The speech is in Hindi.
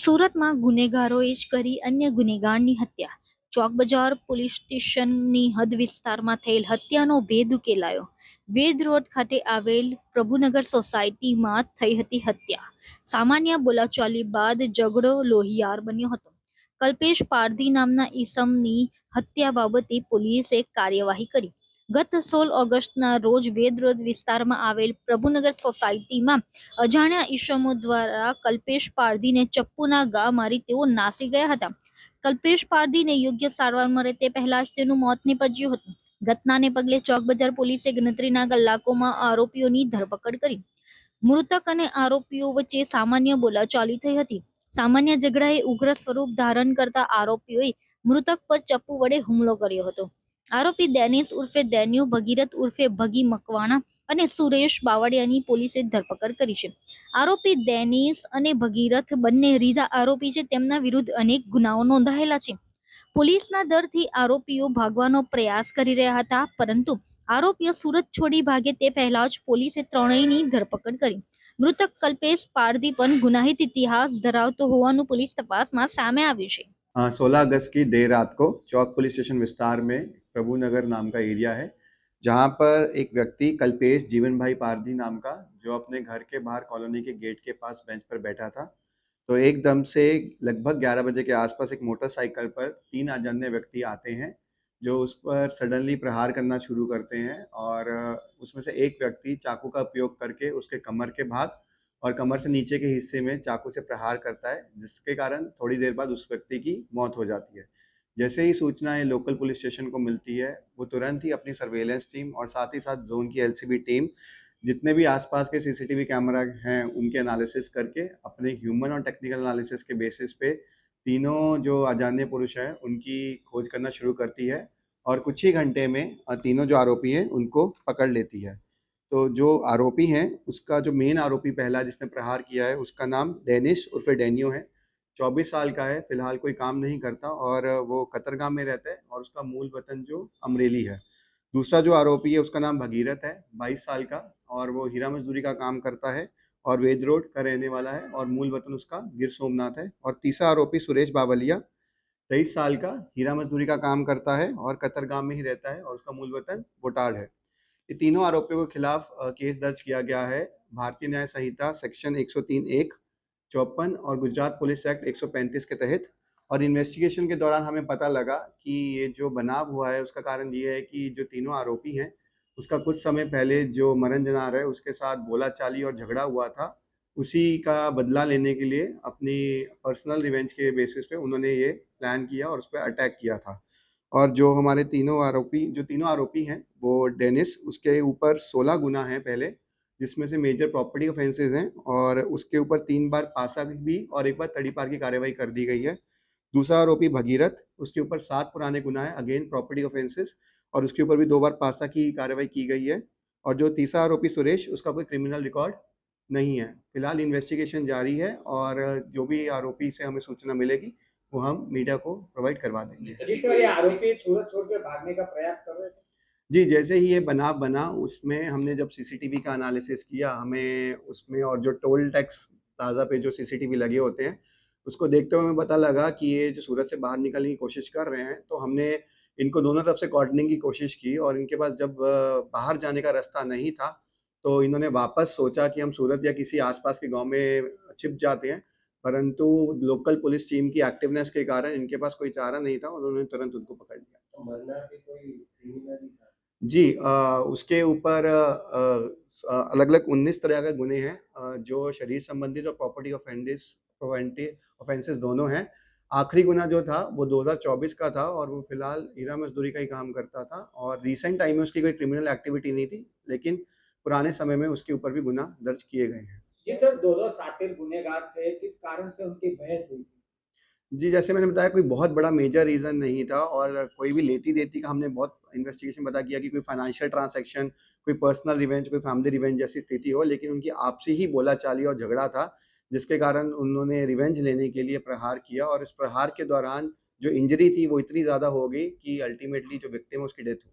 સુરતમાં ગુનેગારોએ જ કરી અન્ય ગુનેગારની હત્યા. ચોક બજાર પોલીસ સ્ટેશનની હદ વિસ્તારમાં થયેલ હત્યાનો ભેદ ઉકેલાયો. વેદ રોડ ખાતે આવેલ પ્રભુનગર સોસાયટીમાં થઈ હતી હત્યા. સામાન્ય બોલાચાલી બાદ ઝઘડો લોહિયાર બન્યો હતો. કલ્પેશ પારધી નામના ઈસમની હત્યા બાબતે પોલીસે કાર્યવાહી કરી. ગત 16 ઓગસ્ટના રોજ વેદ રોડ વિસ્તારમાં આવેલ પ્રભુનગર સોસાયટીમાં અજાણ્યા ઈસમો દ્વારા કલ્પેશ પારધીને ચપ્પુના ઘા મારી તેઓ નાસી ગયા હતા. કલ્પેશ પારધીને યોગ્ય સારવાર મળે તે પહેલા જ તેનું મોત નીપજ્યું હતું. ઘટનાને પગલે ચોક બજાર પોલીસે ગણતરીના કલાકોમાં આરોપીઓની ધરપકડ કરી. મૃતક અને આરોપીઓ વચ્ચે સામાન્ય બોલાચાલી થઈ હતી. સામાન્ય ઝઘડાએ ઉગ્ર સ્વરૂપ ધારણ કરતા આરોપીઓએ મૃતક પર ચપ્પુ વડે હુમલો કર્યો હતો. આરોપી ડેનિસ ઉર્ફે ડેન્યુ, ભગીરથ ઉર્ફે ભગી મકવાણા અને સુરેશ બાવળિયાની પોલીસે ધરપકડ કરી છે. આરોપી ડેનિસ અને ભગીરથ બંને રીઢા આરોપી છે. તેમના વિરુદ્ધ અનેક ગુનાઓ નોંધાયેલા છે. પોલીસના ડરથી આરોપીઓ ભાગવાનો પ્રયાસ કરી રહ્યા હતા, પરંતુ આરોપીઓ સુરત છોડી ભાગે તે પહેલા જ પોલીસે ત્રણેયની ધરપકડ કરી. મૃતક કલ્પેશ પારધી પણ ગુનાહિત ઇતિહાસ ધરાવતો હોવાનું પોલીસ તપાસમાં સામે આવ્યું છે. 16 अगस्त की देर रात को चौक पुलिस स्टेशन विस्तार में प्रभु नगर नाम का एरिया है, जहां पर एक व्यक्ति कल्पेश जीवन भाई पारधी नाम का, जो अपने घर के बाहर कॉलोनी के गेट के पास बेंच पर बैठा था, तो एकदम से लगभग 11 बजे के आसपास एक मोटरसाइकिल पर 3 अजान्य व्यक्ति आते हैं, जो उस पर सडनली प्रहार करना शुरू करते हैं और उसमें से एक व्यक्ति चाकू का उपयोग करके उसके कमर के भाग और कमर से नीचे के हिस्से में चाकू से प्रहार करता है, जिसके कारण थोड़ी देर बाद उस व्यक्ति की मौत हो जाती है। जैसे ही सूचनाएं लोकल पुलिस स्टेशन को मिलती है, वो तुरंत ही अपनी सर्वेलेंस टीम और साथ ही साथ जोन की एलसीबी टीम, जितने भी आसपास के सीसीटीवी कैमरा हैं, उनके एनालिसिस करके अपने ह्यूमन और टेक्निकल एनालिसिस के बेसिस पे तीनों जो अजान्य पुरुष हैं उनकी खोज करना शुरू करती है और कुछ ही घंटे में तीनों जो आरोपी हैं उनको पकड़ लेती है। तो जो आरोपी हैं, उसका जो मेन आरोपी पहला जिसने प्रहार किया है, उसका नाम डेनिस उर्फे डेनियो है। 24 साल का है, फिलहाल कोई काम नहीं करता और वो कतरगाम में रहता है और उसका मूल वतन जो अमरेली है। दूसरा जो आरोपी है उसका नाम भगीरथ है, 22 साल का, और वो हीरा मजदूरी का काम करता है और वेद रोड का रहने वाला है और मूल वतन उसका गिर सोमनाथ है। और तीसरा आरोपी सुरेश बावलिया, 23 साल का, हीरा मजदूरी का काम करता है और कतरगाम में ही रहता है और उसका मूल वतन बोटाड है। ये तीनों आरोपियों के खिलाफ केस दर्ज किया गया है भारतीय न्याय संहिता सेक्शन 103(1), 54 और गुजरात पुलिस एक्ट 135 के तहत। और इन्वेस्टिगेशन के दौरान हमें पता लगा कि ये जो बनाव हुआ है उसका कारण ये है कि जो तीनों आरोपी हैं, उसका कुछ समय पहले जो मरण जनार है उसके साथ बोलाचाली और झगड़ा हुआ था, उसी का बदला लेने के लिए अपनी पर्सनल रिवेंज के बेसिस पे उन्होंने ये प्लान किया और उस पर अटैक किया था। और जो हमारे तीनों आरोपी हैं, वो डेनिस, उसके ऊपर 16 गुना हैं पहले, जिसमें से मेजर प्रॉपर्टी ऑफेंसेस हैं और उसके ऊपर 3 बार पासा भी और 1 बार तड़ीपार की कार्रवाई कर दी गई है। दूसरा आरोपी भगीरथ, उसके ऊपर 7 पुराने गुना है, अगेन प्रॉपर्टी ऑफेंसेस, और उसके ऊपर भी 2 बार पासा की कार्रवाई की गई है। और जो तीसरा आरोपी सुरेश, उसका कोई क्रिमिनल रिकॉर्ड नहीं है। फिलहाल इन्वेस्टिगेशन जारी है और जो भी आरोपी से हमें सूचना मिलेगी वो हम मीडिया को प्रोवाइड करवा देंगे। जी सर, ये आरोपी सूरत छोड़ के भागने का प्रयास कर रहे थे? जी, जैसे ही ये बनाव बना, उसमें हमने जब सीसीटीवी का एनालिसिस किया, हमें उसमें और जो टोल टैक्स प्लाज़ा पे जो सीसीटीवी लगे होते हैं, उसको देखते हुए हमें पता लगा कि ये जो सूरत से बाहर निकलने की कोशिश कर रहे हैं, तो हमने इनको दोनों तरफ से कॉर्डनिंग की कोशिश की और इनके पास जब बाहर जाने का रास्ता नहीं था, तो इन्होंने वापस सोचा कि हम सूरत या किसी आस-पास के गाँव में छिप जाते हैं, परंतु लोकल पुलिस टीम की एक्टिवनेस के कारण इनके पास कोई चारा नहीं था और उन्होंने तुरंत उनको पकड़ लिया। तो मरना भी कोई क्रिमिनल ही था? जी, उसके ऊपर अलग-अलग 19 तरह के गुने हैं, जो शरीर संबंधित और प्रॉपर्टी ऑफेंसेस दोनों हैं। आखिरी गुना जो था वो 2024 का था और वो फिलहाल हीरा मजदूरी का ही काम करता था और रिसेंट टाइम में उसकी कोई क्रिमिनल एक्टिविटी नहीं थी, लेकिन पुराने समय में उसके ऊपर भी गुना दर्ज किए गए हैं। जी सर, 2 शातिर गुनहगार थे, किस कारण से उनकी बहस हुई थी? जी, जैसे मैंने बताया, कोई बहुत बड़ा मेजर रीज़न नहीं था और कोई भी लेती-देती का हमने बहुत इन्वेस्टिगेशन पता किया कि कोई फाइनेंशियल ट्रांज़ैक्शन, कोई पर्सनल रिवेंज, कोई फैमिली रिवेंज जैसी स्थिति हो, लेकिन उनकी आपसी ही बोलाचाली और झगड़ा था, जिसके कारण उन्होंने रिवेंज लेने के लिए प्रहार किया और इस प्रहार के दौरान जो इंजरी थी वो इतनी ज़्यादा हो गई कि अल्टीमेटली जो विक्टिम है उसकी डेथ हो गई।